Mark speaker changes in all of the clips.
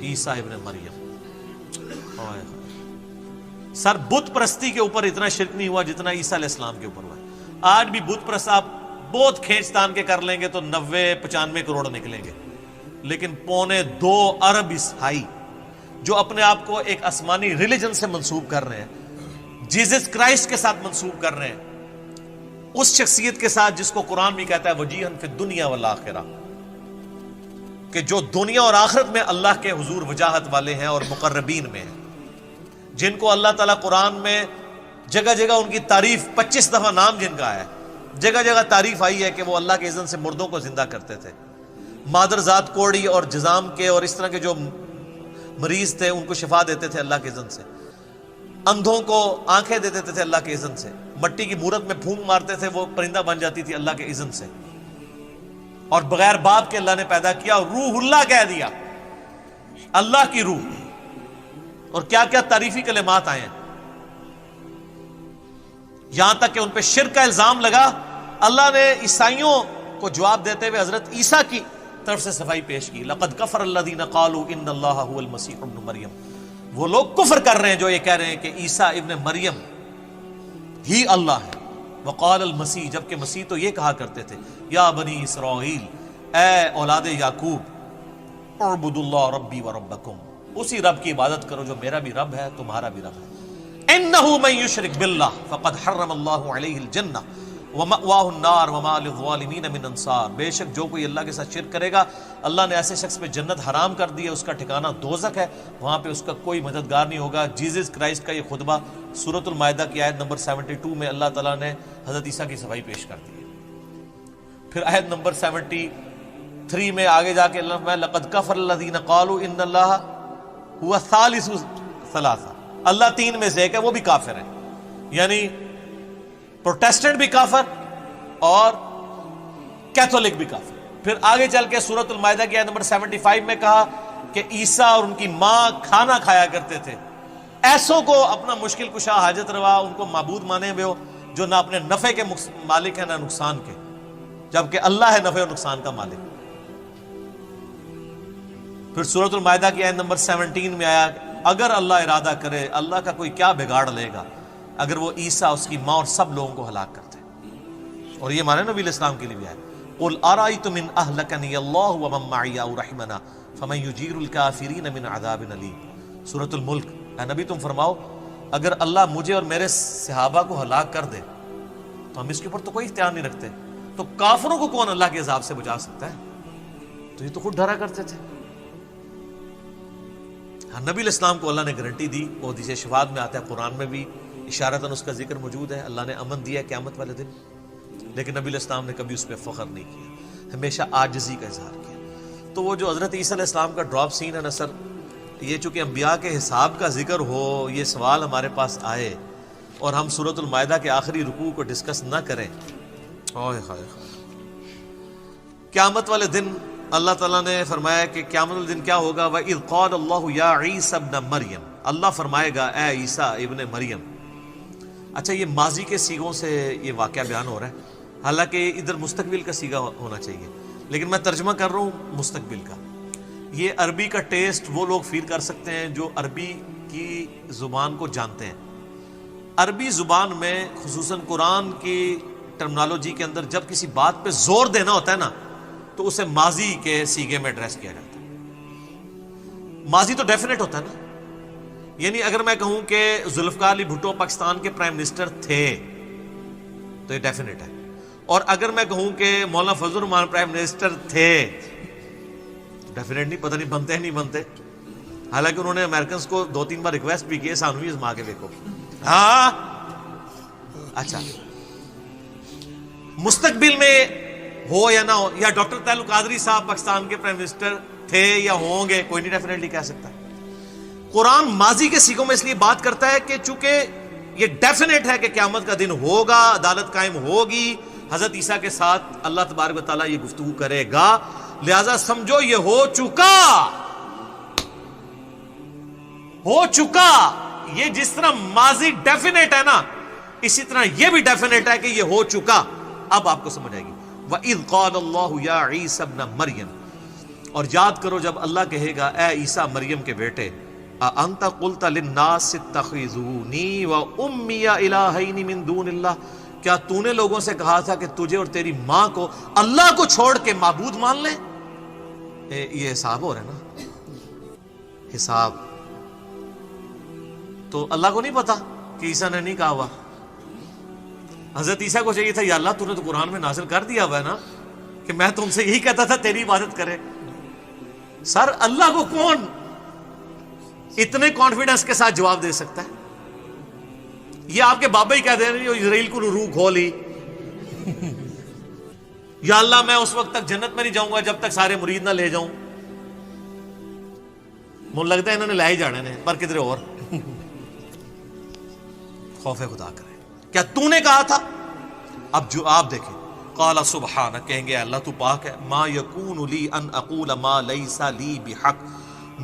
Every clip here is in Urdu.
Speaker 1: عیسیٰ ابن مریم. سر بت پرستی کے اوپر اتنا شرک نہیں ہوا جتنا عیسیٰ علیہ السلام کے اوپر ہوا. آج بھی بت پرست آپ بہت کھینچ تان کے کر لیں گے تو 90-95 کروڑ نکلیں گے، لیکن 2.25 ارب عیسائی جو اپنے آپ کو ایک آسمانی ریلیجن سے منسوب کر رہے ہیں، جیزس کرائسٹ کے ساتھ منسوب کر رہے ہیں، اس شخصیت کے ساتھ جس کو قرآن بھی کہتا ہے وجیہن فی الدنیا والآخرہ، کہ جو دنیا اور آخرت میں اللہ کے حضور وجاہت والے ہیں اور مقربین میں ہیں، جن کو اللہ تعالیٰ قرآن میں جگہ جگہ ان کی تعریف 25 دفعہ نام جن کا ہے، جگہ جگہ تعریف آئی ہے کہ وہ اللہ کے اذن سے مردوں کو زندہ کرتے تھے، مادر ذات کوڑی اور جزام کے اور اس طرح کے جو مریض تھے ان کو شفا دیتے تھے اللہ کے اذن سے، اندھوں کو آنکھیں دے دیتے تھے اللہ کے اذن سے، مٹی کی مورت میں پھونک مارتے تھے وہ پرندہ بن جاتی تھی اللہ کے اذن سے، اور بغیر باپ کے اللہ نے پیدا کیا اور روح اللہ کہہ دیا، اللہ کی روح. اور کیا کیا تعریفی کلمات آئے ہیں، یہاں تک کہ ان پہ شرک کا الزام لگا. اللہ نے عیسائیوں کو جواب دیتے ہوئے حضرت عیسیٰ کی طرف سے صفائی پیش کی. لقد کفر الذین قالوا ان اللہ هو المسیح ابن مریم. وہ لوگ کفر کر رہے ہیں جو یہ کہہ رہے ہیں کہ عیسیٰ ابن مریم ہی اللہ ہے. وقال المسیح، جبکہ مسیح تو یہ کہا کرتے تھے یا بنی اسرائیل، اے اولاد یعقوب، اعبدوا اللہ ربی وربکم، اسی رب کی عبادت کرو جو میرا بھی رب ہے تمہارا بھی رب ہے. انہ من یشرک باللہ فقد حرم اللہ علیہ الجنہ ومأواہ النار وما للظالمین من انصار. بے شک جو کوئی اللہ کے ساتھ شرک کرے گا اللہ نے ایسے شخص پہ جنت حرام کر دی ہے، اس کا ٹھکانہ دوزخ ہے، وہاں پہ اس کا کوئی مددگار نہیں ہوگا. جیزس کرائسٹ کا یہ خطبہ سورۃ المائدہ کی آیت نمبر 72 میں اللہ تعالیٰ نے حضرت عیسیٰ کی صفائی پیش کر دی ہے. پھر آیت نمبر 73 میں آگے جا کے اللہ فرمایا لقد کفر الذین قالوا ان اللہ هو ثالث ثلاثہ، اللہ تین میں سے ایک ہے، وہ بھی کافر ہیں. یعنی پروٹیسٹنٹ بھی کافر اور کیتھولک بھی کافر. پھر آگے چل کے سورۃ المائدہ کی آیت نمبر 75 میں کہا کہ عیسیٰ اور ان کی ماں کھانا کھایا کرتے تھے. ایسوں کو اپنا مشکل کشا حاجت روا ان کو معبود مانے ہوئے ہو جو نہ اپنے نفع کے مالک ہیں نہ نقصان کے، جبکہ اللہ ہے نفع اور نقصان کا مالک. پھر سورۃ المائدہ کی آیت نمبر 17 میں آیا اگر اللہ ارادہ کرے اللہ کا کوئی کیا بگاڑ لے گا اگر وہ عیسیٰ، اس کی ماں اور سب لوگوں کو ہلاک کرتے. اور یہ مانے نبی علیہ السلام کے لیے بھی ہے قل ارأیتم ان اہلکنی اللہ ومن معی او رحمنا فمن یجیر الکافرین من عذاب علیم. سورۃ الملک. اے نبی تم فرماؤ اگر اللہ مجھے اور میرے صحابہ کو ہلاک کر دے تو ہم اس کے اوپر تو کوئی اختیار نہیں رکھتے، تو کافروں کو کون اللہ کے عذاب سے بچا سکتا ہے؟ تو یہ تو خود ڈرا کرتے تھے. نبی علیہ السلام کو اللہ نے گارنٹی دی، وہ حدیث شفاعت میں آتا ہے، قرآن میں بھی اشارتاً اس کا ذکر موجود ہے. اللہ نے امن دیا ہے قیامت والے دن، لیکن نبی علیہ السلام نے کبھی اس پہ فخر نہیں کیا، ہمیشہ عاجزی کا اظہار کیا. تو وہ جو حضرت عیسیٰ علیہ السلام کا ڈراپ سین ہے نا سر، یہ چونکہ انبیاء کے حساب کا ذکر ہو، یہ سوال ہمارے پاس آئے اور ہم سورۃ المائدہ کے آخری رکوع کو ڈسکس نہ کریں، قیامت والے دن اللہ تعالیٰ نے فرمایا کہ قیامت والے دن کیا ہوگا. وَإِذْ قَالَ اللَّهُ يَا عِيسَى ابْنَ مَرْيَمَ، اللہ فرمائے گا اے عیسیٰ ابن مریم. اچھا یہ ماضی کے سیغوں سے یہ واقعہ بیان ہو رہا ہے، حالانکہ ادھر مستقبل کا سیغہ ہونا چاہیے، لیکن میں ترجمہ کر رہا ہوں مستقبل کا. یہ عربی کا ٹیسٹ وہ لوگ فیل کر سکتے ہیں جو عربی کی زبان کو جانتے ہیں. عربی زبان میں خصوصاً قرآن کی ٹرمنالوجی کے اندر جب کسی بات پہ زور دینا ہوتا ہے نا تو اسے ماضی کے سیغے میں ایڈریس کیا جاتا ہے. ماضی تو ڈیفینیٹ ہوتا ہے نا، یعنی اگر میں کہوں کہ ذوالفقار علی بھٹو پاکستان کے پرائم منسٹر تھے تو یہ ڈیفینیٹ ہے، اور اگر میں کہوں کہ مولانا فضل الرحمان پرائم منسٹر تھے ڈیفینیٹ نہیں، پتہ نہیں بنتے ہیں نہیں بنتے. حالانکہ انہوں نے امریکنز کو 2-3 بار ریکویسٹ بھی کی سانوی ازما کے دیکھو. ہاں اچھا مستقبل میں ہو یا نہ ہو، یا ڈاکٹر تعلق قادری صاحب پاکستان کے پرائم منسٹر تھے یا ہوں گے، کوئی نہیں ڈیفینیٹلی کہہ سکتا. قرآن ماضی کے سیغوں میں اس لیے بات کرتا ہے کہ چونکہ یہ ڈیفینیٹ ہے کہ قیامت کا دن ہوگا، عدالت قائم ہوگی، حضرت عیسیٰ کے ساتھ اللہ تبارک و تعالیٰ یہ گفتگو کرے گا، لہذا سمجھو یہ ہو چکا. یہ جس طرح ماضی ڈیفینیٹ ہے نا، اسی طرح یہ بھی ڈیفینیٹ ہے کہ یہ ہو چکا. اب آپ کو سمجھ آئے گی. وَإِذْ قَالَ اللَّهُ يَا عِيسَى ابْنَ مَرْيَمَ، اور یاد کرو جب اللہ کہے گا اے عیسیٰ مریم کے بیٹے انت قلت للناس اتخذونی و امی الہین من دون اللہ، کیا تو نے لوگوں سے کہا تھا کہ تجھے اور تیری ماں کو اللہ کو چھوڑ کے معبود مان لیں؟ یہ حساب ہو رہا ہے نا، حساب تو اللہ کو نہیں پتا کہ عیسیٰ نے نہیں کہا ہوا. حضرت عیسیٰ کو چاہیے تھا یا اللہ تو نے تو قرآن میں نازل کر دیا ہوا ہے نا کہ میں تم سے یہی کہتا تھا تیری عبادت کرے. سر اللہ کو کون اتنے کانفیڈنس کے ساتھ جواب دے سکتا ہے؟ یہ آپ کے بابا ہی کہہ دے رہے اسرائیل کو روح کھولی یا اللہ میں اس وقت تک جنت میں نہیں جاؤں گا جب تک سارے مرید نہ لے جاؤں. مجھے لگتا ہے انہوں نے لے ہی جانے نے پر کدھر اور. خوف خدا کرے. کیا تو نے کہا تھا؟ اب جو آپ دیکھیں قال سبحانک، کہیں گے اللہ تو پاک ہے، ما یکون لی ان اقول ما لیس لی بحق،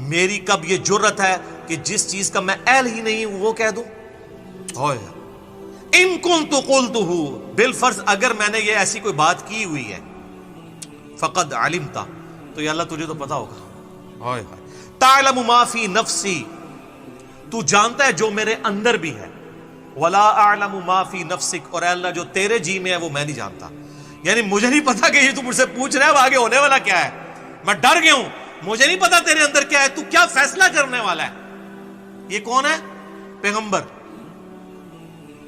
Speaker 1: میری کب یہ جرت ہے کہ جس چیز کا میں اہل ہی نہیں ہوں وہ کہہ دوں. ان کنت قلتہ، بالفرض اگر میں نے یہ ایسی کوئی بات کی ہوئی ہے، فقد علمت، تو یا اللہ تجھے تو پتا ہوگا. تعلم ما فی نفسی، تو جانتا ہے جو میرے اندر بھی ہے. ولا اعلم ما فی نفسک، اور اے اللہ جو تیرے جی میں ہے وہ میں نہیں جانتا. یعنی مجھے نہیں پتا کہ یہ تو مجھ سے پوچھ رہا ہے اب آگے ہونے والا کیا ہے، میں ڈر گیا ہوں، مجھے نہیں پتا تیرے اندر کیا ہے، تو کیا فیصلہ کرنے والا ہے. یہ کون ہے؟ پیغمبر،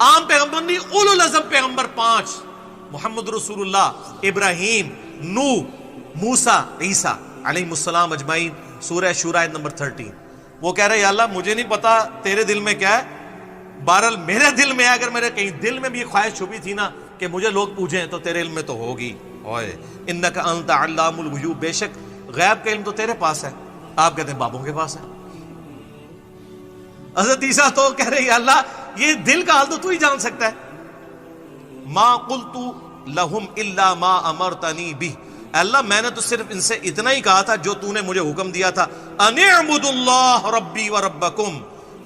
Speaker 1: عام پیغمبر نہیں، اولو العزم پیغمبر 5، محمد رسول اللہ، ابراہیم، نوح، موسیٰ، عیسیٰ علیہ السلام اجمعین. سورہ شورى آیت نمبر 13. وہ کہہ رہے یا اللہ مجھے نہیں پتا تیرے دل میں کیا ہے، بہرحال میرے دل میں ہے، اگر میرے کہیں دل میں بھی یہ خواہش چھپی تھی نا کہ مجھے لوگ پوچھیں تو تیرے علم میں تو ہوگی. انک انت علام الغیوب، بے شک غیب کا علم تو تیرے پاس ہے. آپ کہتے ہیں بابوں کے پاس ہے. حضرت عیسیٰ تو کہہ رہے یا اللہ یہ دل کا حال تو ہی جان سکتا ہے. ما قلت لہم الا ما امرتنی بہ، اللہ میں نے تو صرف ان سے اتنا ہی کہا تھا جو تو نے مجھے حکم دیا تھا، ان اعبدوا اللہ ربی و ربکم،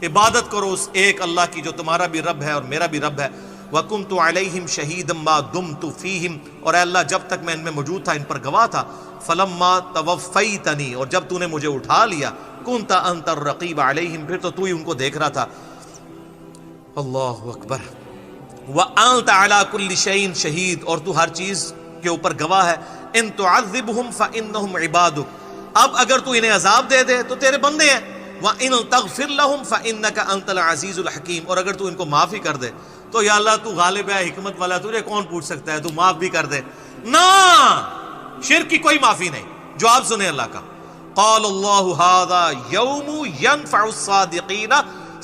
Speaker 1: عبادت کرو اس ایک اللہ کی جو تمہارا بھی رب ہے اور میرا بھی رب ہے. وَكُنْتُ عَلَيْهِمْ شَهِيدًا مَا دُمْتُ فِيهِمْ، اور اے اللہ جب تک میں ان میں موجود تھا ان پر گواہ تھا. فَلَمَّا تَوَفَّيْتَنِي، اور جب تو نے مجھے اٹھا لیا، كُنْتَ أَنْتَ الرَّقِيبَ عَلَيْهِمْ، پھر تو ہی ان کو دیکھ رہا تھا. اللہ اکبر. وَأَنْتَ عَلَى كُلِّ شَيْءٍ شَهِيدٌ، اور تو ہر چیز کے اوپر گواہ ہے. إِن تُعَذِّبْهُمْ فَإِنَّهُمْ عِبَادُكَ، اب اگر تو انہیں عذاب دے دے تو تیرے بندے ہیں. وَإِن تَغْفِرْ لَهُمْ فَإِنَّكَ أَنْتَ الْعَزِيزُ الْحَكِيمُ، اور اگر تو ان کو معاف ہی کر دے تو یا اللہ تو غالب ہے، حکمت والا ہے، تجھے کون پوچھ سکتا ہے، تو معاف بھی کر دے. نا، شرک کی کوئی معافی نہیں. جواب سنیں اللہ کا. قال اللہ ھذا یوم ینفع الصادقین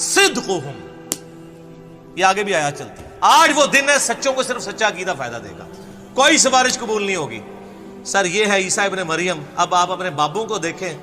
Speaker 1: صدقہم، یہ آگے بھی آیات چلتی. آج وہ دن ہے سچوں کو صرف سچا عقیدہ فائدہ دے گا، کوئی سفارش قبول نہیں ہوگی. سر یہ ہے عیسیٰ ابن مریم. اب آپ اپنے بابوں کو دیکھیں